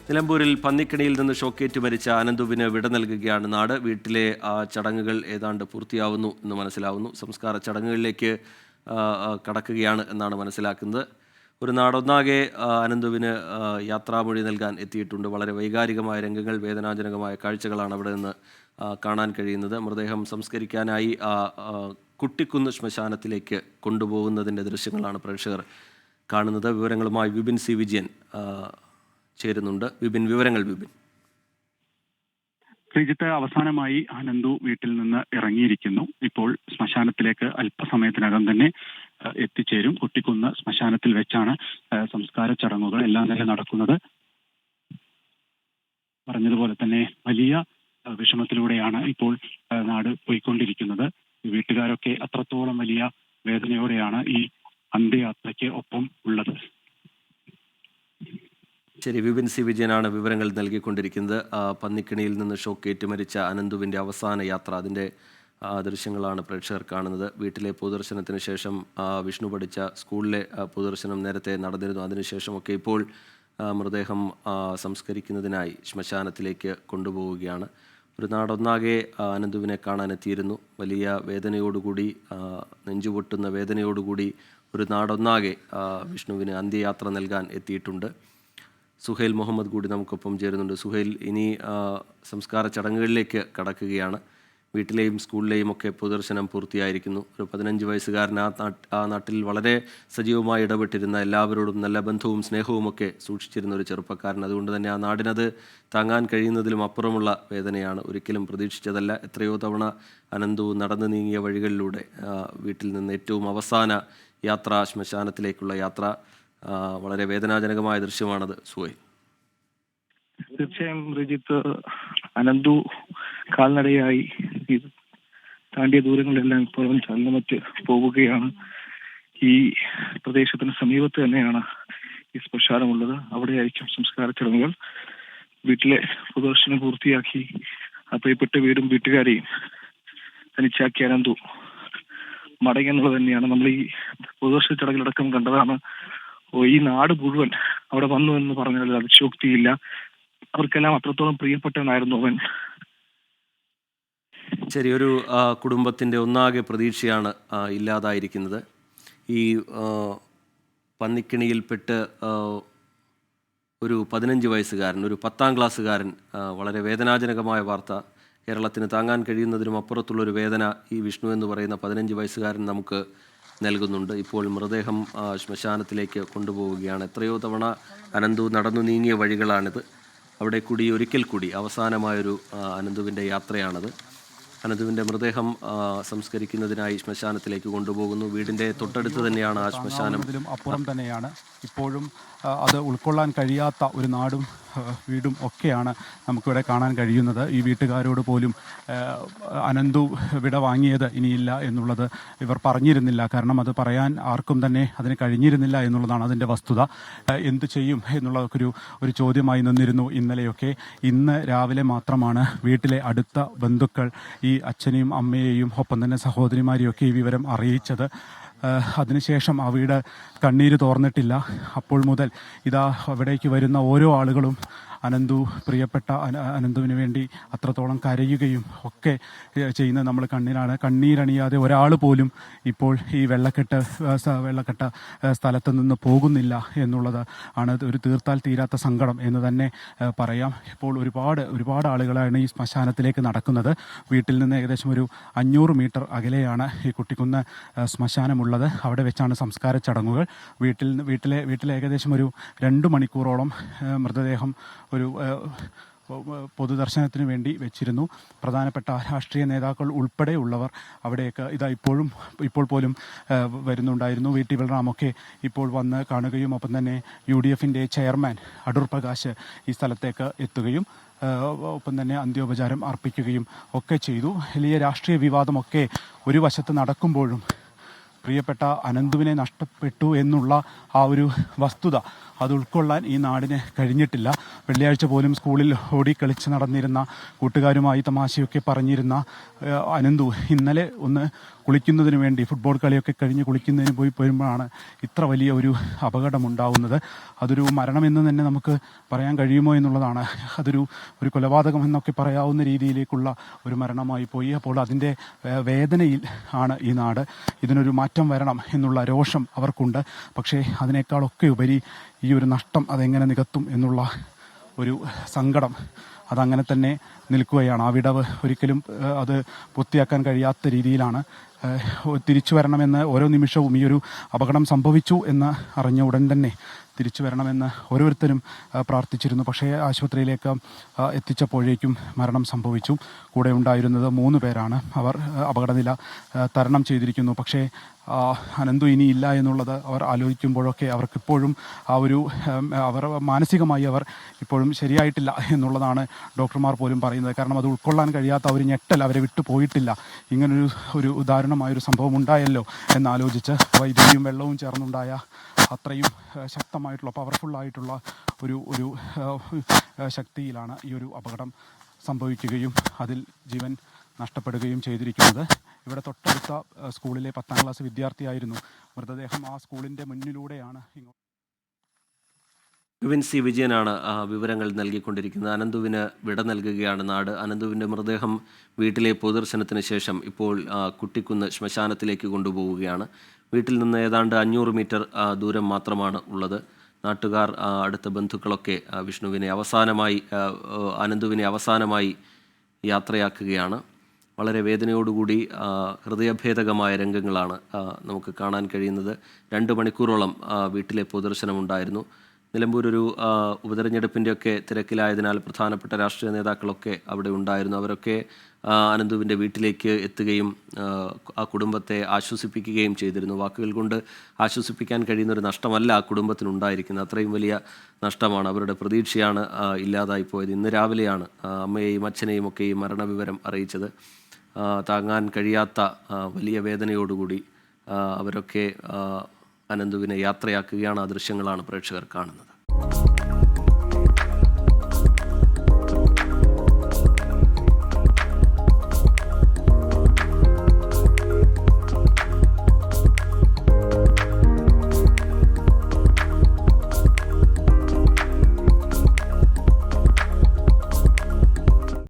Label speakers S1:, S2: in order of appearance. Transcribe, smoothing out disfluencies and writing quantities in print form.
S1: നിലമ്പൂരിൽ പന്നിക്കണിയിൽ നിന്ന് ഷോക്കേറ്റ് മരിച്ച അനന്തുവിന് വിട നൽകുകയാണ് നാട്. വീട്ടിലെ ചടങ്ങുകൾ ഏതാണ്ട് പൂർത്തിയാവുന്നു എന്ന് മനസ്സിലാവുന്നു. സംസ്കാര ചടങ്ങുകളിലേക്ക് കടക്കുകയാണ് എന്നാണ് മനസ്സിലാക്കുന്നത്. ഒരു നാടൊന്നാകെ അനന്തുവിന് യാത്രാമൊഴി നൽകാൻ എത്തിയിട്ടുണ്ട്. വളരെ വൈകാരികമായ രംഗങ്ങൾ, വേദനാജനകമായ കാഴ്ചകളാണ് അവിടെ നിന്ന് കാണാൻ കഴിയുന്നത്. മൃതദേഹം സംസ്കരിക്കാനായി കുട്ടിക്കുന്ന് ശ്മശാനത്തിലേക്ക് കൊണ്ടുപോകുന്നതിൻ്റെ ദൃശ്യങ്ങളാണ് പ്രേക്ഷകർ കാണുന്നത്. വിവരങ്ങളുമായി വിപിൻ സി വിജയൻ ചേരുന്നുണ്ട്. വിവരങ്ങൾ വിപിൻ.
S2: ശ്രീജിത്ത്, അവസാനമായി അനന്തു വീട്ടിൽ നിന്ന് ഇറങ്ങിയിരിക്കുന്നു. ഇപ്പോൾ ശ്മശാനത്തിലേക്ക് അല്പസമയത്തിനകം തന്നെ എത്തിച്ചേരും. കുട്ടിക്കുന്ന് ശ്മശാനത്തിൽ വെച്ചാണ് സംസ്കാര ചടങ്ങുകൾ എല്ലാം തന്നെ നടക്കുന്നത്. പറഞ്ഞതുപോലെ തന്നെ വലിയ വിഷമത്തിലൂടെയാണ് ഇപ്പോൾ നാട് പോയിക്കൊണ്ടിരിക്കുന്നത്. വീട്ടുകാരൊക്കെ അത്രത്തോളം വലിയ വേദനയോടെയാണ് ഈ അന്ത്യയാത്രയ്ക്ക് ഒപ്പം ഉള്ളത്.
S1: ശരി, വിപിൻ സി വിജയനാണ് വിവരങ്ങൾ നൽകിക്കൊണ്ടിരിക്കുന്നത്. പന്നിക്കണിയിൽ നിന്ന് ഷോക്കേറ്റ് മരിച്ച അനന്തുവിൻ്റെ അവസാന യാത്ര, അതിൻ്റെ ദൃശ്യങ്ങളാണ് പ്രേക്ഷകർ കാണുന്നത്. വീട്ടിലെ പൊതുദർശനത്തിന് ശേഷം വിഷ്ണു പഠിച്ച സ്കൂളിലെ പൊതുദർശനം നേരത്തെ നടന്നിരുന്നു. അതിനുശേഷമൊക്കെ ഇപ്പോൾ മൃതദേഹം സംസ്കരിക്കുന്നതിനായി ശ്മശാനത്തിലേക്ക് കൊണ്ടുപോവുകയാണ്. ഒരു നാടൊന്നാകെ അനന്തുവിനെ കാണാനെത്തിയിരുന്നു. വലിയ വേദനയോടുകൂടി, നെഞ്ചുപൊട്ടുന്ന വേദനയോടുകൂടി ഒരു നാടൊന്നാകെ വിഷ്ണുവിന് അന്ത്യയാത്ര നൽകാൻ എത്തിയിട്ടുണ്ട്. സുഹൈൽ മുഹമ്മദ് കൂടി നമുക്കൊപ്പം ചേരുന്നുണ്ട്. സുഹൈൽ, ഇനി സംസ്കാര ചടങ്ങുകളിലേക്ക് കടക്കുകയാണ്. വീട്ടിലെയും സ്കൂളിലെയും ഒക്കെ പൊതുദർശനം പൂർത്തിയായിരിക്കുന്നു. ഒരു 15 വയസ്സുകാരൻ ആ നാട്ടിൽ വളരെ സജീവമായി ഇടപെട്ടിരുന്ന, എല്ലാവരോടും നല്ല ബന്ധവും സ്നേഹവും ഒക്കെ സൂക്ഷിച്ചിരുന്ന ഒരു ചെറുപ്പക്കാരൻ. അതുകൊണ്ട് തന്നെ ആ നാടിനത് താങ്ങാൻ കഴിയുന്നതിലും അപ്പുറമുള്ള വേദനയാണ്. ഒരിക്കലും പ്രതീക്ഷിച്ചതല്ല. എത്രയോ തവണ അനന്തു നടന്നു നീങ്ങിയ വഴികളിലൂടെ വീട്ടിൽ നിന്ന് ഏറ്റവും അവസാന യാത്ര, ശ്മശാനത്തിലേക്കുള്ള യാത്ര, വളരെ വേദനാജനകമായ ദൃശ്യമാണത്. സുഹൈൽ.
S3: തീർച്ചയായും രജിത്ത്, അനന്തു കാൽനടയായി താണ്ടിയ ദൂരങ്ങളെല്ലാം ഇപ്പോഴും ചലനമറ്റ് പോവുകയാണ്. ഈ പ്രദേശത്തിന് സമീപത്ത് തന്നെയാണ് ഈ ശ്മശാനമുള്ളത്. അവിടെയായിരിക്കും സംസ്കാര ചടങ്ങുകൾ. വീട്ടിലെ പൊതുദർശനം പൂർത്തിയാക്കി പ്രിയപ്പെട്ട വീടും വീട്ടുകാരെയും തനിച്ചാക്കി അനന്തു മടങ്ങി എന്നുള്ളത് തന്നെയാണ് നമ്മൾ ഈ പൊതുദർശന ചടങ്ങിലടക്കം കണ്ടതാണ്. ഈ നാട് മുഴുവൻ അവിടെ വന്നു എന്ന് പറഞ്ഞാൽ അതിശോക്തിയില്ല. അവർക്കെല്ലാം അത്രത്തോളം പ്രിയപ്പെട്ടവനായിരുന്നു അവൻ.
S1: ശരി, ഒരു കുടുംബത്തിൻ്റെ ഒന്നാകെ പ്രതീക്ഷയാണ് ഇല്ലാതായിരിക്കുന്നത്. ഈ പന്നിക്കിണിയിൽപ്പെട്ട് ഒരു 15 വയസ്സുകാരൻ, ഒരു 10ാം ക്ലാസ്സുകാരൻ, വളരെ വേദനാജനകമായ വാർത്ത. കേരളത്തിന് താങ്ങാൻ കഴിയുന്നതിനും അപ്പുറത്തുള്ളൊരു വേദന ഈ വിഷ്ണു എന്ന് പറയുന്ന 15 വയസ്സുകാരൻ നമുക്ക് നൽകുന്നുണ്ട്. ഇപ്പോൾ മൃതദേഹം ശ്മശാനത്തിലേക്ക് കൊണ്ടുപോവുകയാണ്. എത്രയോ തവണ അനന്തു നടന്നു നീങ്ങിയ വഴികളാണിത്. അവിടെ കൂടി ഒരിക്കൽ കൂടി അവസാനമായൊരു അനന്തുവിൻ്റെ യാത്രയാണത്. അനന്തുവിൻ്റെ മൃതദേഹം സംസ്കരിക്കുന്നതിനായി ശ്മശാനത്തിലേക്ക് കൊണ്ടുപോകുന്നു. വീടിൻ്റെ തൊട്ടടുത്ത് തന്നെയാണ് ആ ശ്മശാനം.
S4: അപ്പുറം തന്നെയാണ് ഇപ്പോഴും അത് ഉൾക്കൊള്ളാൻ കഴിയാത്ത ഒരു നാടും വീടും ഒക്കെയാണ് നമുക്കിവിടെ കാണാൻ കഴിയുന്നത്. ഈ വീട്ടുകാരോട് പോലും അനന്തു വിട വാങ്ങിയത് ഇനിയില്ല എന്നുള്ളത് ഇവർ പറഞ്ഞിരുന്നില്ല. കാരണം അത് പറയാൻ ആർക്കും തന്നെ അതിന് കഴിഞ്ഞിരുന്നില്ല എന്നുള്ളതാണ് അതിൻ്റെ വസ്തുത. എന്തു ചെയ്യും എന്നുള്ളതൊക്കെ ഒരു ചോദ്യമായി നിന്നിരുന്നു ഇന്നലെയൊക്കെ. ഇന്ന് രാവിലെ മാത്രമാണ് വീട്ടിലെ അടുത്ത ബന്ധുക്കൾ ഈ അച്ഛനെയും അമ്മയെയും ഒപ്പം തന്നെ സഹോദരിമാരെയും ഒക്കെ ഈ വിവരം അറിയിച്ചത്. അതിനുശേഷം ആ വീട് കണ്ണീര് തോർന്നിട്ടില്ല. അപ്പോൾ മുതൽ ഇതാ അവിടേക്ക് വരുന്ന ഓരോ ആളുകളും പ്രിയപ്പെട്ട അനന്തുവിന് വേണ്ടി അത്രത്തോളം കരയുകയും ഒക്കെ ചെയ്യുന്നത് നമ്മൾ കണ്ണീരണിയാതെ ഒരാൾ പോലും ഇപ്പോൾ ഈ വെള്ളക്കെട്ട സ്ഥലത്ത് നിന്ന് പോകുന്നില്ല എന്നുള്ളത് ആണ് ഒരു തീർത്താൽ തീരാത്ത സങ്കടം എന്ന് തന്നെ പറയാം. ഇപ്പോൾ ഒരുപാട് ആളുകളാണ് ഈ ശ്മശാനത്തിലേക്ക് നടക്കുന്നത്. വീട്ടിൽ നിന്ന് ഏകദേശം ഒരു 500 മീറ്റർ അകലെയാണ് ഈ കുട്ടിക്കുന്ന് ശ്മശാനമുള്ളത്. അവിടെ വെച്ചാണ് സംസ്കാര ചടങ്ങുകൾ. വീട്ടിലെ ഏകദേശം ഒരു 2 മണിക്കൂറോളം മൃതദേഹം ഒരു പൊതുദർശനത്തിന് വേണ്ടി വെച്ചിരുന്നു. പ്രധാനപ്പെട്ട രാഷ്ട്രീയ നേതാക്കൾ ഉൾപ്പെടെയുള്ളവർ അവിടെയൊക്കെ ഇപ്പോൾ പോലും വരുന്നുണ്ടായിരുന്നു. വി ടി ബൽറാമൊക്കെ ഇപ്പോൾ വന്ന് കാണുകയും ഒപ്പം തന്നെ UDFൻ്റെ ചെയർമാൻ അടൂർ പ്രകാശ് ഈ സ്ഥലത്തേക്ക് എത്തുകയും ഒപ്പം തന്നെ അന്ത്യോപചാരം അർപ്പിക്കുകയും ഒക്കെ ചെയ്തു. വലിയ രാഷ്ട്രീയ വിവാദമൊക്കെ ഒരു വശത്ത് നടക്കുമ്പോഴും പ്രിയപ്പെട്ട അനന്തുവിനെ നഷ്ടപ്പെട്ടു എന്നുള്ള ആ ഒരു വസ്തുത അത് ഉൾക്കൊള്ളാൻ ഈ നാടിന് കഴിഞ്ഞിട്ടില്ല. വെള്ളിയാഴ്ച പോലും സ്കൂളിൽ ഓടിക്കളിച്ച് നടന്നിരുന്ന കൂട്ടുകാരുമായി തമാശയൊക്കെ പറഞ്ഞിരുന്ന അനന്തു ഇന്നലെ ഒന്ന് കുളിക്കുന്നതിന് വേണ്ടി ഫുട്ബോൾ കളിയൊക്കെ കഴിഞ്ഞ് കുളിക്കുന്നതിന് പോരുമ്പോഴാണ് ഇത്ര വലിയ ഒരു അപകടമുണ്ടാവുന്നത്. അതൊരു മരണമെന്ന് തന്നെ നമുക്ക് പറയാൻ കഴിയുമോ എന്നുള്ളതാണ്. അതൊരു കൊലപാതകം എന്നൊക്കെ പറയാവുന്ന രീതിയിലേക്കുള്ള ഒരു മരണമായി പോയി. അപ്പോൾ അതിൻ്റെ വേദനയിൽ ആണ് ഈ നാട്. ഇതിനൊരു മാറ്റം വരണം എന്നുള്ള രോഷം അവർക്കുണ്ട്. പക്ഷേ അതിനേക്കാളൊക്കെ ഉപരി ഈ ഒരു നഷ്ടം അതെങ്ങനെ നികത്തും എന്നുള്ള ഒരു സങ്കടം അതങ്ങനെ തന്നെ നിൽക്കുകയാണ്. ആ വിടവ് ഒരിക്കലും അത് പൂർത്തിയാക്കാൻ കഴിയാത്ത രീതിയിലാണ്. തിരിച്ചു വരണമെന്ന് ഓരോ നിമിഷവും ഈ ഒരു അപകടം സംഭവിച്ചു എന്ന് അറിഞ്ഞ ഉടൻ തന്നെ തിരിച്ചു വരണമെന്ന് ഓരോരുത്തരും പ്രാർത്ഥിച്ചിരുന്നു. പക്ഷേ ആശുപത്രിയിലേക്ക് എത്തിച്ചപ്പോഴേക്കും മരണം സംഭവിച്ചു. കൂടെ ഉണ്ടായിരുന്നത് 3 പേരാണ്. അവർ അപകടനില തരണം ചെയ്തിരിക്കുന്നു. പക്ഷേ അനന്തു ഇനിയില്ല എന്നുള്ളത് അവർ ആലോചിക്കുമ്പോഴൊക്കെ അവർക്കിപ്പോഴും അവർ മാനസികമായി അവർ ഇപ്പോഴും ശരിയായിട്ടില്ല എന്നുള്ളതാണ് ഡോക്ടർമാർ പോലും പറയുന്നത്. കാരണം അത് ഉൾക്കൊള്ളാൻ കഴിയാത്ത ഒരു ഞെട്ടൽ അവരെ വിട്ടു പോയിട്ടില്ല. ഇങ്ങനൊരു ദാരുണമായൊരു സംഭവം ഉണ്ടായല്ലോ എന്നാലോചിച്ച് വൈദ്യുതിയും വെള്ളവും ചേർന്നുണ്ടായ അത്രയും ശക്തമായിട്ടുള്ള പവർഫുള്ളായിട്ടുള്ള ഒരു ശക്തിയിലാണ് ഈ ഒരു അപകടം സംഭവിക്കുകയും അതിൽ ജീവൻ നഷ്ടപ്പെടുകയും ചെയ്തിരിക്കുന്നത്. ഇവിടെ തൊട്ടടുത്ത സ്കൂളിലെ 10ാം ക്ലാസ് വിദ്യാർത്ഥിയായിരുന്നു. മൃതദേഹം ആ സ്കൂളിൻ്റെ മുന്നിലൂടെയാണ്
S1: വിപിൻ സി വിജയനാണ് വിവരങ്ങൾ നൽകിക്കൊണ്ടിരിക്കുന്നത്. അനന്തുവിന് വിട നൽകുകയാണ് നാട്. അനന്തുവിൻ്റെ മൃതദേഹം വീട്ടിലെ പൊതുദർശനത്തിന് ശേഷം ഇപ്പോൾ കുട്ടിക്കുന്ന് ശ്മശാനത്തിലേക്ക് കൊണ്ടുപോവുകയാണ്. വീട്ടിൽ നിന്ന് ഏതാണ്ട് 500 മീറ്റർ ദൂരം മാത്രമാണ് ഉള്ളത്. നാട്ടുകാർ, അടുത്ത ബന്ധുക്കളൊക്കെ അനന്തുവിനെ അവസാനമായി യാത്രയാക്കുകയാണ്. വളരെ വേദനയോടുകൂടി ഹൃദയഭേദകമായ രംഗങ്ങളാണ് നമുക്ക് കാണാൻ കഴിയുന്നത്. 2 മണിക്കൂറോളം വീട്ടിലെ പൊതുദർശനമുണ്ടായിരുന്നു. നിലമ്പൂർ ഒരു ഉപതെരഞ്ഞെടുപ്പിൻ്റെയൊക്കെ തിരക്കിലായതിനാൽ പ്രധാനപ്പെട്ട രാഷ്ട്രീയ നേതാക്കളൊക്കെ അവിടെ ഉണ്ടായിരുന്നു. അവരൊക്കെ അനന്തുവിൻ്റെ വീട്ടിലേക്ക് എത്തുകയും ആ കുടുംബത്തെ ആശ്വസിപ്പിക്കുകയും ചെയ്തിരുന്നു. വാക്കുകൾ കൊണ്ട് ആശ്വസിപ്പിക്കാൻ കഴിയുന്നൊരു നഷ്ടമല്ല ആ കുടുംബത്തിനുണ്ടായിരിക്കുന്നത്. അത്രയും വലിയ നഷ്ടമാണ്. അവരുടെ പ്രതീക്ഷയാണ് ഇല്ലാതായിപ്പോയത്. ഇന്ന് രാവിലെയാണ് അമ്മയെയും അച്ഛനെയും ഒക്കെ ഈ മരണവിവരം അറിയിച്ചത്. താങ്ങാൻ കഴിയാത്ത വലിയ വേദനയോടുകൂടി അവരൊക്കെ അനന്തുവിനെ യാത്രയാക്കുകയാണ്. ആ ദൃശ്യങ്ങളാണ് പ്രേക്ഷകർ കാണുന്നത്.